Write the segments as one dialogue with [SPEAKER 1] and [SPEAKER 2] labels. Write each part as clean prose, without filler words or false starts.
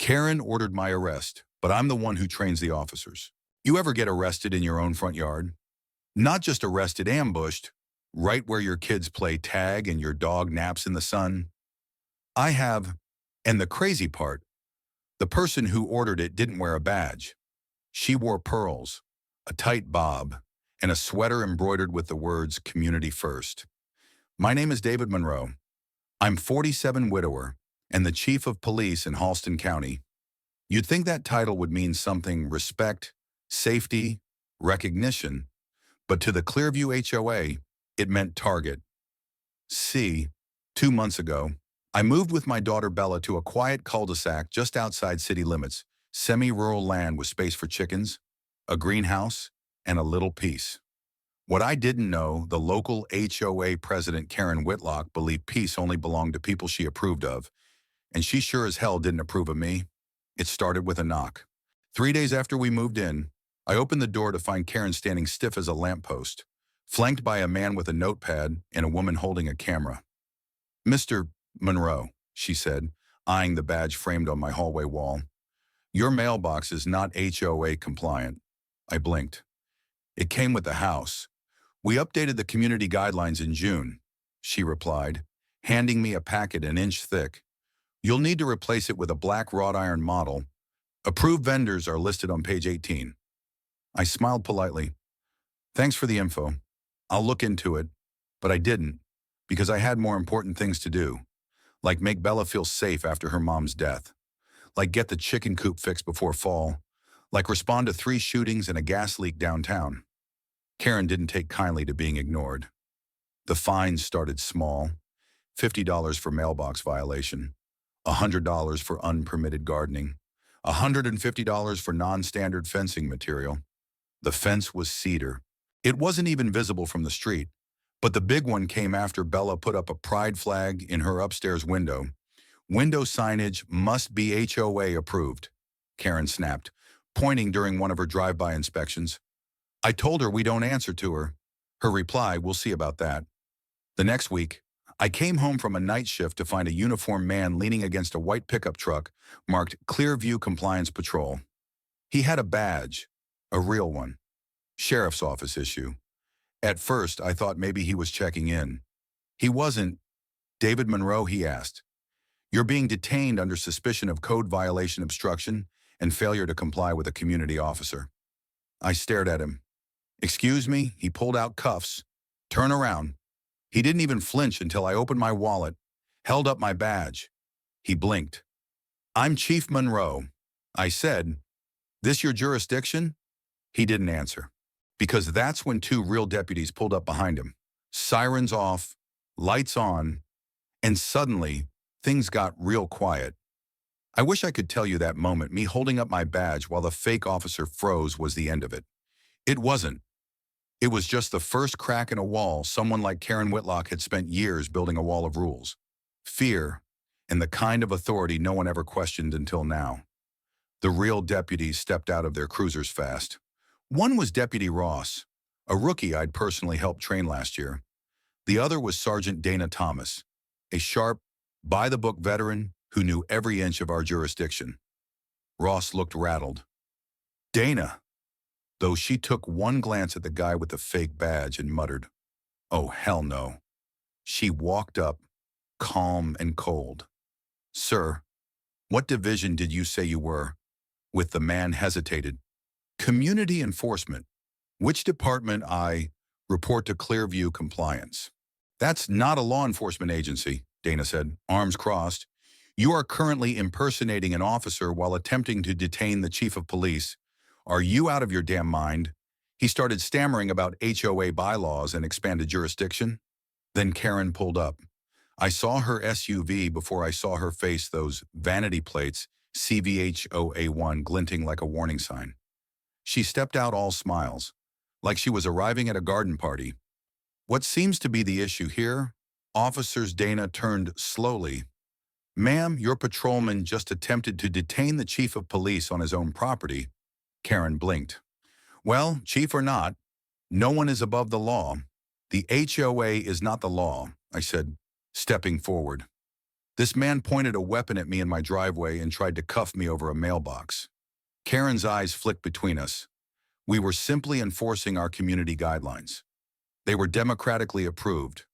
[SPEAKER 1] Karen ordered my arrest, but I'm the one who trains the officers. You ever get arrested in your own front yard? Not just arrested, ambushed, right where your kids play tag and your dog naps in the sun? I have, and the crazy part, the person who ordered it didn't wear a badge. She wore pearls, a tight bob, and a sweater embroidered with the words Community First. My name is David Monroe. I'm 47 widower and the chief of police in Halston County. You'd think that title would mean something respect, safety, recognition, but to the Clearview HOA, it meant target. See, 2 months ago, I moved with my daughter Bella to a quiet cul-de-sac just outside city limits, semi-rural land with space for chickens, a greenhouse, and a little peace. What I didn't know, the local HOA president Karen Whitlock believed peace only belonged to people she approved of, and she sure as hell didn't approve of me. It started with a knock. 3 days after we moved in, I opened the door to find Karen standing stiff as a lamppost, flanked by a man with a notepad and a woman holding a camera. "Mr. Monroe," she said, eyeing the badge framed on my hallway wall. "Your mailbox is not HOA compliant." I blinked. "It came with the house. We updated the community guidelines in June," she replied, handing me a packet an inch thick. "You'll need to replace it with a black wrought iron model. Approved vendors are listed on page 18. I smiled politely. "Thanks for the info. I'll look into it." But I didn't, because I had more important things to do, like make Bella feel safe after her mom's death, like get the chicken coop fixed before fall, like respond to 3 shootings and a gas leak downtown. Karen didn't take kindly to being ignored. The fines started small: $50 for mailbox violation, $100 for unpermitted gardening, $150 for non-standard fencing material. The fence was cedar. It wasn't even visible from the street, but the big one came after Bella put up a pride flag in her upstairs window. "Window signage must be HOA approved," Karen snapped, pointing during one of her drive-by inspections. I told her we don't answer to her. Her reply, "We'll see about that." The next week, I came home from a night shift to find a uniformed man leaning against a white pickup truck marked Clearview Compliance Patrol. He had a badge, a real one, sheriff's office issue. At first, I thought maybe he was checking in. He wasn't. "David Monroe," he asked, "you're being detained under suspicion of code violation obstruction and failure to comply with a community officer." I stared at him. "Excuse me?" He pulled out cuffs. "Turn around." He didn't even flinch until I opened my wallet, held up my badge. He blinked. "I'm Chief Monroe." I said, "This your jurisdiction?" He didn't answer, because that's when 2 real deputies pulled up behind him. Sirens off, lights on, and suddenly, things got real quiet. I wish I could tell you that moment, me holding up my badge while the fake officer froze, was the end of it. It wasn't. It was just the first crack in a wall someone like Karen Whitlock had spent years building a wall of rules, fear, and the kind of authority no one ever questioned until now. The real deputies stepped out of their cruisers fast. One was Deputy Ross, a rookie I'd personally helped train last year. The other was Sergeant Dana Thomas, a sharp, by-the-book veteran who knew every inch of our jurisdiction. Ross looked rattled. "Dana," though she took one glance at the guy with the fake badge and muttered, "Oh, hell no." She walked up, calm and cold. "Sir, what division did you say you were?" With the man hesitated. "Community enforcement." "Which department?" "I report to Clearview Compliance." "That's not a law enforcement agency," Dana said, arms crossed. "You are currently impersonating an officer while attempting to detain the chief of police. Are you out of your damn mind?" He started stammering about HOA bylaws and expanded jurisdiction. Then Karen pulled up. I saw her SUV before I saw her face those vanity plates, CVHOA1, glinting like a warning sign. She stepped out all smiles, like she was arriving at a garden party. "What seems to be the issue here?" Officers. Dana turned slowly. "Ma'am, your patrolman just attempted to detain the chief of police on his own property." Karen blinked. "Well, chief or not, no one is above the law. The HOA is not the law," I said, stepping forward. This man pointed a weapon at me in my driveway and tried to cuff me over a mailbox. Karen's eyes flicked between us. We were simply enforcing our community guidelines. They were democratically approved.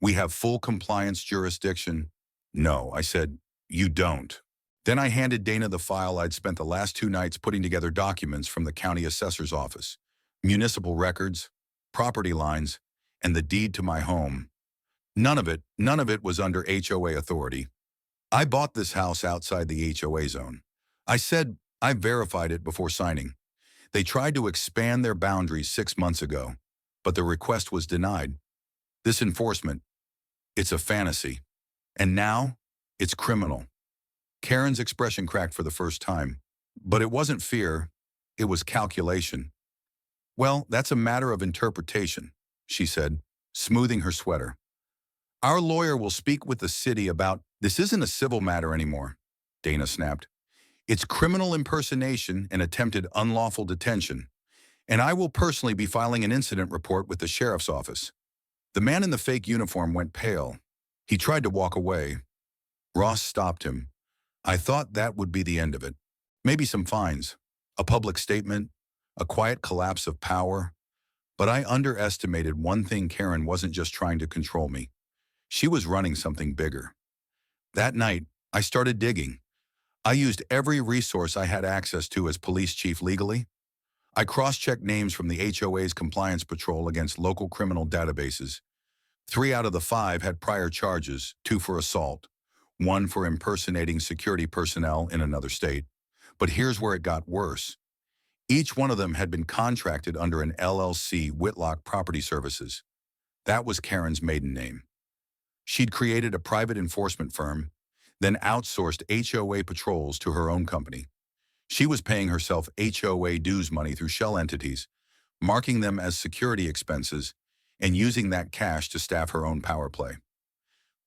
[SPEAKER 1] We have full compliance jurisdiction. No, I said, you don't. Then I handed Dana the file I'd spent the last 2 nights putting together documents from the county assessor's office, municipal records, property lines, and the deed to my home. None of it was under HOA authority. I bought this house outside the HOA zone. I said I verified it before signing. They tried to expand their boundaries 6 months ago, but the request was denied. This enforcement, it's a fantasy. And now, it's criminal. Karen's expression cracked for the first time. But it wasn't fear, it was calculation. Well, that's a matter of interpretation, she said, smoothing her sweater. Our lawyer will speak with the city about this isn't a civil matter anymore, Dana snapped. It's criminal impersonation and attempted unlawful detention. And I will personally be filing an incident report with the sheriff's office. The man in the fake uniform went pale. He tried to walk away. Ross stopped him. I thought that would be the end of it. Maybe some fines, a public statement, a quiet collapse of power. But I underestimated one thing. Karen wasn't just trying to control me. She was running something bigger. That night, I started digging. I used every resource I had access to as police chief legally. I cross-checked names from the HOA's compliance patrol against local criminal databases. 3 out of the 5 had prior charges, 2 for assault, 1 for impersonating security personnel in another state. But here's where it got worse. Each one of them had been contracted under an LLC, Whitlock Property Services. That was Karen's maiden name. She'd created a private enforcement firm, then outsourced HOA patrols to her own company. She was paying herself HOA dues money through shell entities, marking them as security expenses, and using that cash to staff her own power play.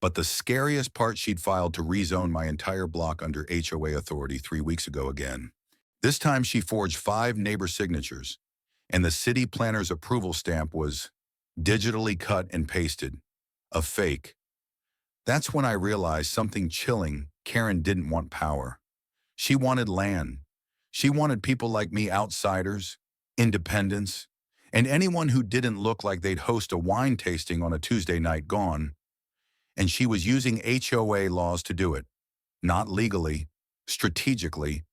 [SPEAKER 1] But the scariest part, she'd filed to rezone my entire block under HOA authority 3 weeks ago again. This time she forged 5 neighbor signatures, and the city planner's approval stamp was digitally cut and pasted. A fake. That's when I realized something chilling. Karen didn't want power. She wanted land. She wanted people like me, outsiders, independents, and anyone who didn't look like they'd host a wine tasting on a Tuesday night gone. And she was using HOA laws to do it. Not legally, strategically.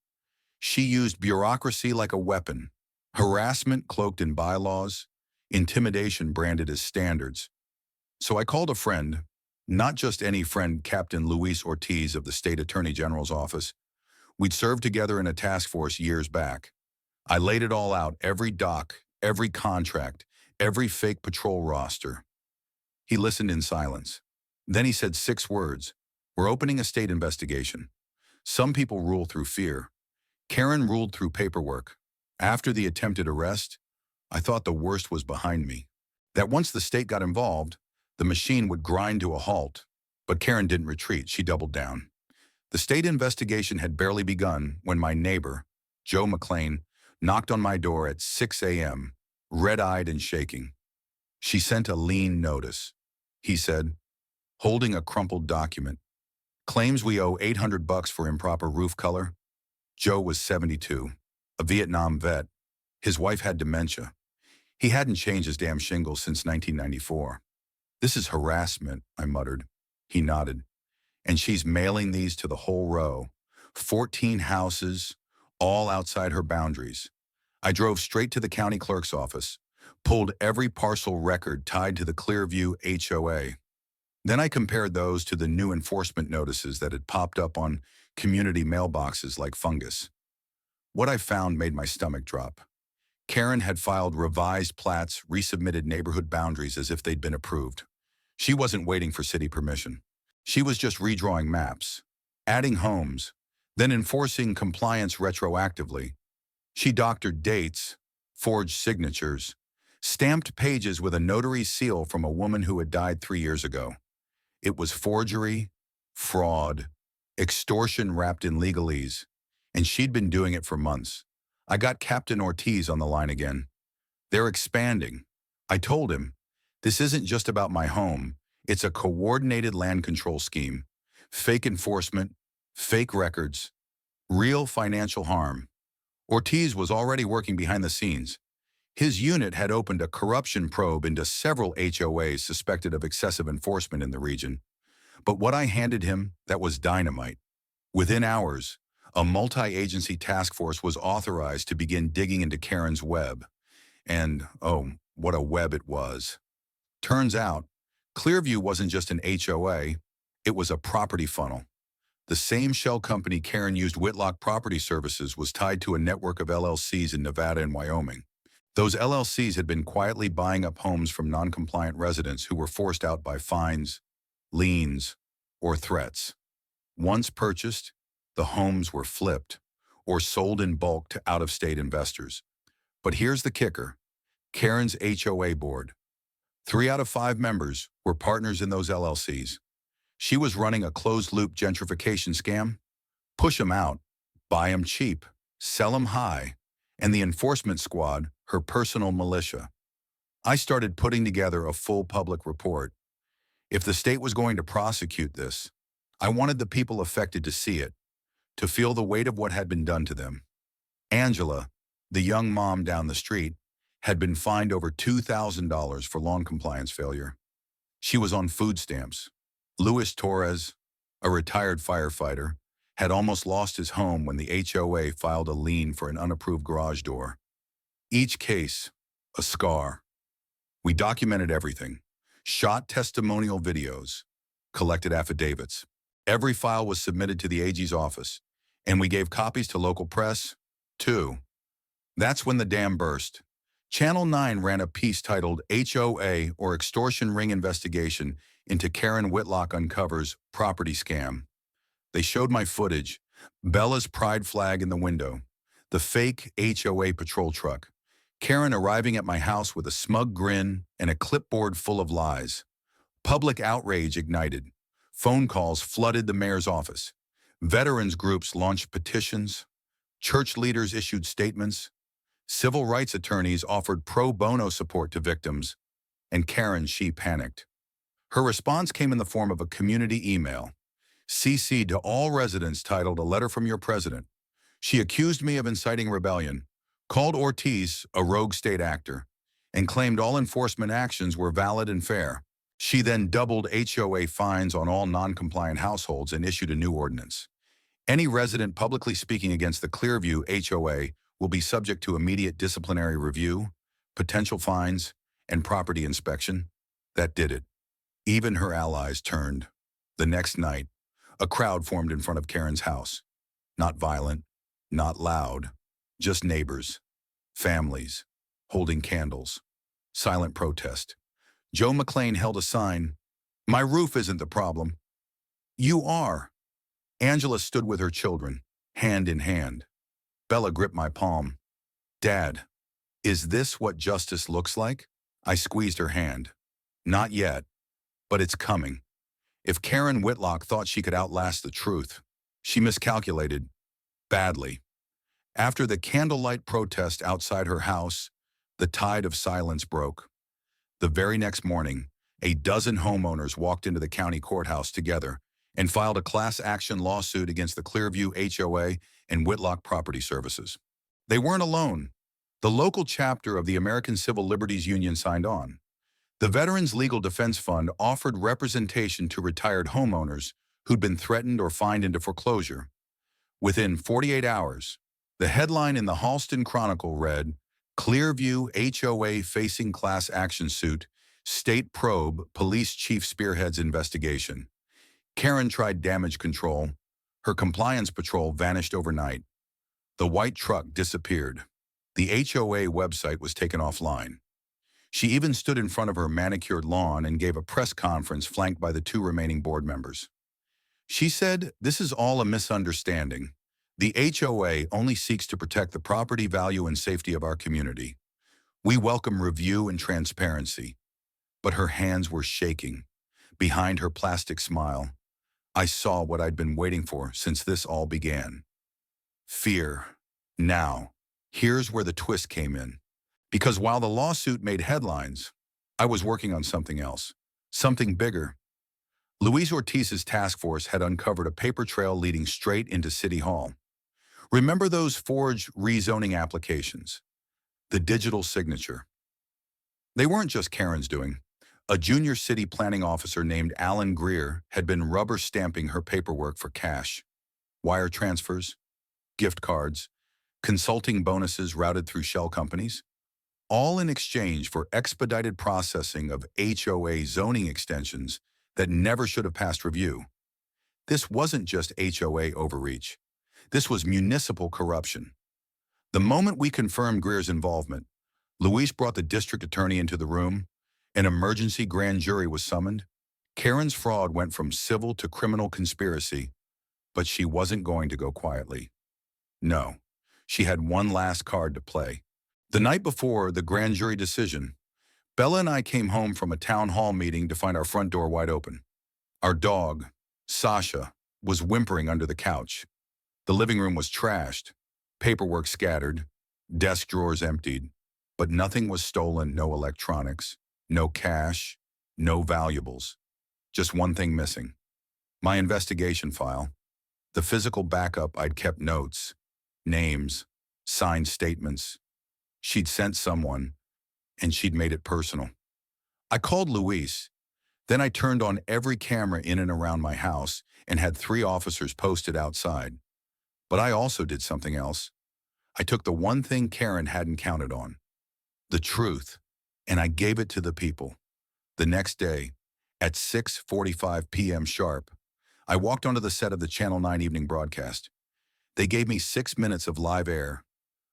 [SPEAKER 1] She used bureaucracy like a weapon. Harassment cloaked in bylaws, intimidation branded as standards. So I called a friend, not just any friend, Captain Luis Ortiz of the State Attorney General's office. We'd served together in a task force years back. I laid it all out, every doc, every contract, every fake patrol roster. He listened in silence. Then he said 6 words. We're opening a state investigation. Some people rule through fear. Karen ruled through paperwork. After the attempted arrest, I thought the worst was behind me. That once the state got involved, the machine would grind to a halt. But Karen didn't retreat, she doubled down. The state investigation had barely begun when my neighbor, Joe McLean, knocked on my door at 6 a.m., red-eyed and shaking. She sent a lien notice, he said, holding a crumpled document. Claims we owe $800 for improper roof color. Joe was 72, a Vietnam vet. His wife had dementia. He hadn't changed his damn shingles since 1994. This is harassment, I muttered. He nodded. And she's mailing these to the whole row. 14 houses, all outside her boundaries. I drove straight to the county clerk's office, pulled every parcel record tied to the Clearview HOA. Then I compared those to the new enforcement notices that had popped up on community mailboxes like fungus. What I found made my stomach drop. Karen had filed revised plats, resubmitted neighborhood boundaries as if they'd been approved. She wasn't waiting for city permission. She was just redrawing maps, adding homes, then enforcing compliance retroactively. She doctored dates, forged signatures, stamped pages with a notary seal from a woman who had died 3 years ago. It was forgery, fraud, extortion wrapped in legalese, and she'd been doing it for months. I got Captain Ortiz on the line again. They're expanding. I told him, this isn't just about my home. It's a coordinated land control scheme. Fake enforcement, fake records, real financial harm. Ortiz was already working behind the scenes. His unit had opened a corruption probe into several HOAs suspected of excessive enforcement in the region. But what I handed him, that was dynamite. Within hours, a multi-agency task force was authorized to begin digging into Karen's web. And, oh, what a web it was. Turns out, Clearview wasn't just an HOA, it was a property funnel. The same shell company Karen used, Whitlock Property Services, was tied to a network of LLCs in Nevada and Wyoming. Those LLCs had been quietly buying up homes from non-compliant residents who were forced out by fines, liens, or threats. Once purchased, the homes were flipped or sold in bulk to out-of-state investors. But here's the kicker: Karen's HOA board. 3 out of 5 members were partners in those LLCs. She was running a closed-loop gentrification scam. Push 'em out, buy 'em cheap, sell 'em high, and the enforcement squad, her personal militia. I started putting together a full public report. If the state was going to prosecute this, I wanted the people affected to see it, to feel the weight of what had been done to them. Angela, the young mom down the street, had been fined over $2,000 for loan compliance failure. She was on food stamps. Luis Torres, a retired firefighter, had almost lost his home when the HOA filed a lien for an unapproved garage door. Each case, a scar. We documented everything, shot testimonial videos, collected affidavits. Every file was submitted to the AG's office, and we gave copies to local press, too. That's when the dam burst. Channel 9 ran a piece titled HOA or Extortion Ring Investigation into Karen Whitlock Uncovers Property Scam. They showed my footage, Bella's pride flag in the window, the fake HOA patrol truck, Karen arriving at my house with a smug grin and a clipboard full of lies. Public outrage ignited. Phone calls flooded the mayor's office. Veterans groups launched petitions. Church leaders issued statements. Civil rights attorneys offered pro bono support to victims. And Karen, she panicked. Her response came in the form of a community email, CC'd to all residents, titled "A Letter from Your President." She accused me of inciting rebellion, called Ortiz a rogue state actor, and claimed all enforcement actions were valid and fair. She then doubled HOA fines on all non-compliant households and issued a new ordinance. Any resident publicly speaking against the Clearview HOA will be subject to immediate disciplinary review, potential fines, and property inspection. That did it. Even her allies turned. The next night, a crowd formed in front of Karen's house. Not violent, not loud, just neighbors, families, holding candles. Silent protest. Joe McLean held a sign, "My roof isn't the problem. You are." Angela stood with her children, hand in hand. Bella gripped my palm. "Dad, is this what justice looks like?" I squeezed her hand. "Not yet, but it's coming." If Karen Whitlock thought she could outlast the truth, she miscalculated badly. After the candlelight protest outside her house, the tide of silence broke. The very next morning, a dozen homeowners walked into the county courthouse together and filed a class action lawsuit against the Clearview HOA and Whitlock Property Services. They weren't alone. The local chapter of the American Civil Liberties Union signed on. The Veterans Legal Defense Fund offered representation to retired homeowners who'd been threatened or fined into foreclosure. Within 48 hours, the headline in the Halston Chronicle read, "Clearview HOA facing class action suit, state probe, police chief spearheads investigation." Karen tried damage control. Her compliance patrol vanished overnight. The white truck disappeared. The HOA website was taken offline. She even stood in front of her manicured lawn and gave a press conference flanked by the 2 remaining board members. She said, "This is all a misunderstanding. The HOA only seeks to protect the property value and safety of our community. We welcome review and transparency." But her hands were shaking. Behind her plastic smile, I saw what I'd been waiting for since this all began. Fear. Now, here's where the twist came in. Because while the lawsuit made headlines, I was working on something else, something bigger. Luis Ortiz's task force had uncovered a paper trail leading straight into City Hall. Remember those forged rezoning applications? The digital signature. They weren't just Karen's doing. A junior city planning officer named Alan Greer had been rubber stamping her paperwork for cash. Wire transfers, gift cards, consulting bonuses routed through shell companies, all in exchange for expedited processing of HOA zoning extensions that never should have passed review. This wasn't just HOA overreach. This was municipal corruption. The moment we confirmed Greer's involvement, Luis brought the district attorney into the room. An emergency grand jury was summoned. Karen's fraud went from civil to criminal conspiracy, but she wasn't going to go quietly. No, she had one last card to play. The night before the grand jury decision, Bella and I came home from a town hall meeting to find our front door wide open. Our dog, Sasha, was whimpering under the couch. The living room was trashed, paperwork scattered, desk drawers emptied, but nothing was stolen, no electronics, no cash, no valuables. Just one thing missing. My investigation file, the physical backup I'd kept notes, names, signed statements. She'd sent someone, and she'd made it personal. I called Luis. Then I turned on every camera in and around my house and had 3 officers posted outside. But I also did something else. I took the one thing Karen hadn't counted on, the truth, and I gave it to the people. The next day, at 6:45 p.m. sharp, I walked onto the set of the Channel 9 evening broadcast. They gave me 6 minutes of live air.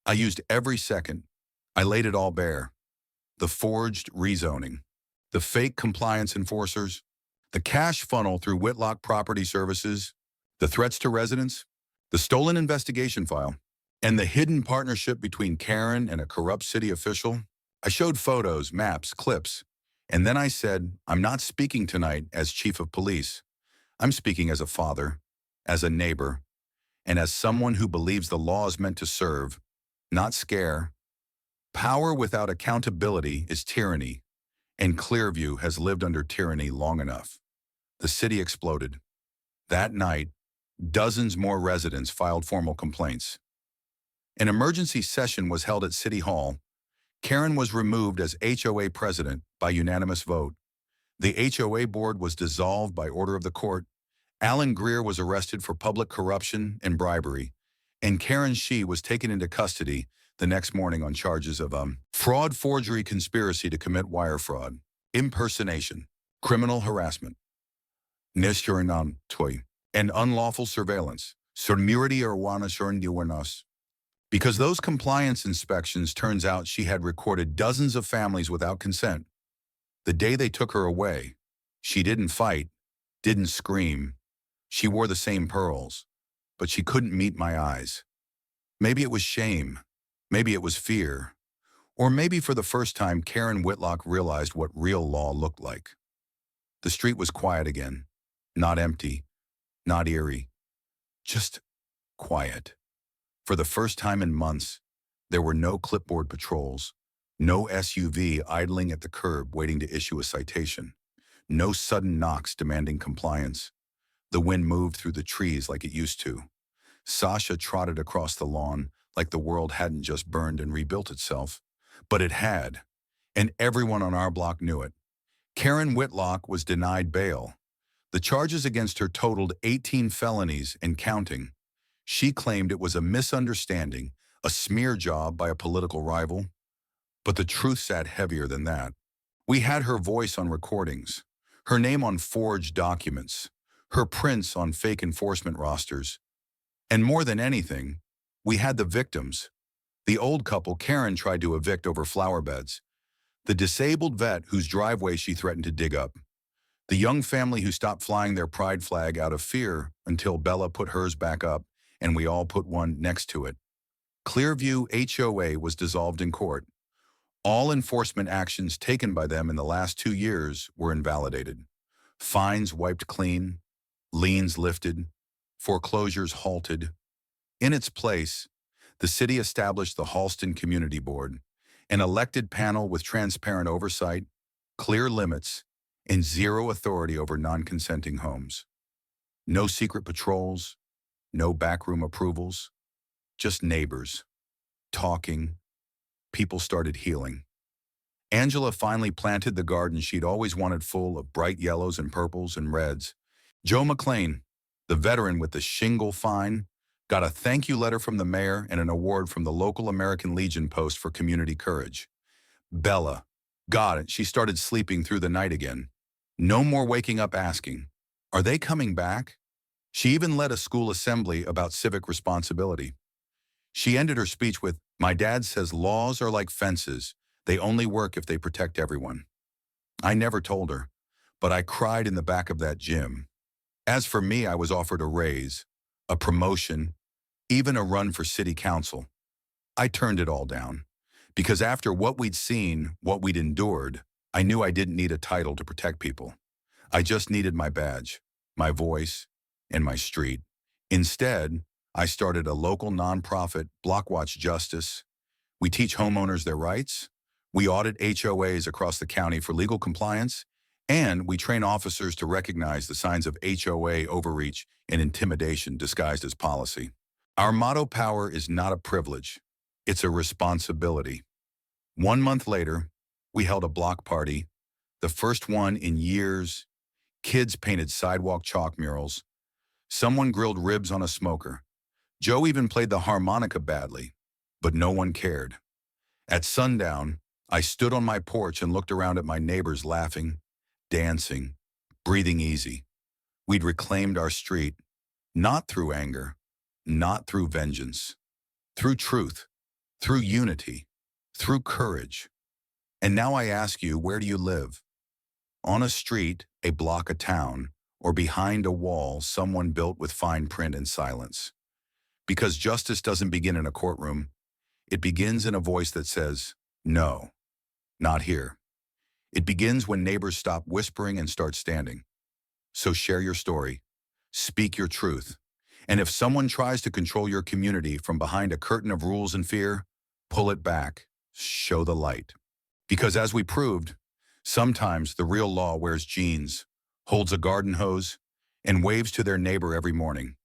[SPEAKER 1] I used every second. I laid it all bare. The forged rezoning, the fake compliance enforcers, the cash funnel through Whitlock Property Services, the threats to residents, the stolen investigation file, and the hidden partnership between Karen and a corrupt city official. I showed photos, maps, clips, and then I said, I'm not speaking tonight as chief of police. I'm speaking as a father, as a neighbor, and as someone who believes the law is meant to serve, not scare. Power without accountability is tyranny, and Clearview has lived under tyranny long enough. The city exploded. That night, dozens more residents filed formal complaints. An emergency session was held at City Hall. Karen was removed as HOA president by unanimous vote. The HOA board was dissolved by order of the court. Alan Greer was arrested for public corruption and bribery, and Karen Shee was taken into custody the next morning on charges of fraud, forgery, conspiracy to commit wire fraud, impersonation, criminal harassment, and unlawful surveillance. Because those compliance inspections, turns out she had recorded dozens of families without consent. The day they took her away, she didn't fight, didn't scream. She wore the same pearls, but she couldn't meet my eyes. Maybe it was shame, maybe it was fear, or maybe for the first time Karen Whitlock realized what real law looked like. The street was quiet again, not empty, not eerie, just quiet. For the first time in months, there were no clipboard patrols, no SUV idling at the curb waiting to issue a citation, no sudden knocks demanding compliance. The wind moved through the trees like it used to. Sasha trotted across the lawn like the world hadn't just burned and rebuilt itself, but it had, and everyone on our block knew it. Karen Whitlock was denied bail. The charges against her totaled 18 felonies and counting. She claimed it was a misunderstanding, a smear job by a political rival. But the truth sat heavier than that. We had her voice on recordings, her name on forged documents, her prints on fake enforcement rosters. And more than anything, we had the victims. The old couple Karen tried to evict over flower beds, the disabled vet whose driveway she threatened to dig up, the young family who stopped flying their pride flag out of fear until Bella put hers back up and we all put one next to it. Clearview HOA was dissolved in court. All enforcement actions taken by them in the last 2 years were invalidated. Fines wiped clean, liens lifted, foreclosures halted. In its place, the city established the Halston Community Board, an elected panel with transparent oversight, clear limits, and zero authority over non-consenting homes. No secret patrols, no backroom approvals, just neighbors, talking. People started healing. Angela finally planted the garden she'd always wanted, full of bright yellows and purples and reds. Joe McLean, the veteran with the shingle fine, got a thank you letter from the mayor and an award from the local American Legion post for community courage. Bella, got it, she started sleeping through the night again. No more waking up asking, are they coming back? She even led a school assembly about civic responsibility. She ended her speech with, my dad says laws are like fences. They only work if they protect everyone. I never told her, but I cried in the back of that gym. As for me, I was offered a raise, a promotion, even a run for city council. I turned it all down, because after what we'd seen, what we'd endured, I knew I didn't need a title to protect people. I just needed my badge, my voice, and my street. Instead, I started a local nonprofit, Blockwatch Justice. We teach homeowners their rights. We audit HOAs across the county for legal compliance, and we train officers to recognize the signs of HOA overreach and intimidation disguised as policy. Our motto, power is not a privilege, it's a responsibility. 1 month later, we held a block party, the first one in years. Kids painted sidewalk chalk murals. Someone grilled ribs on a smoker. Joe even played the harmonica badly, but no one cared. At sundown, I stood on my porch and looked around at my neighbors laughing, dancing, breathing easy. We'd reclaimed our street, not through anger, not through vengeance, through truth, through unity, through courage. And now I ask you, where do you live? On a street, a block of town, or behind a wall someone built with fine print and silence? Because justice doesn't begin in a courtroom. It begins in a voice that says, no, not here. It begins when neighbors stop whispering and start standing. So share your story. Speak your truth. And if someone tries to control your community from behind a curtain of rules and fear, pull it back. Show the light. Because as we proved, sometimes the real law wears jeans, holds a garden hose, and waves to their neighbor every morning.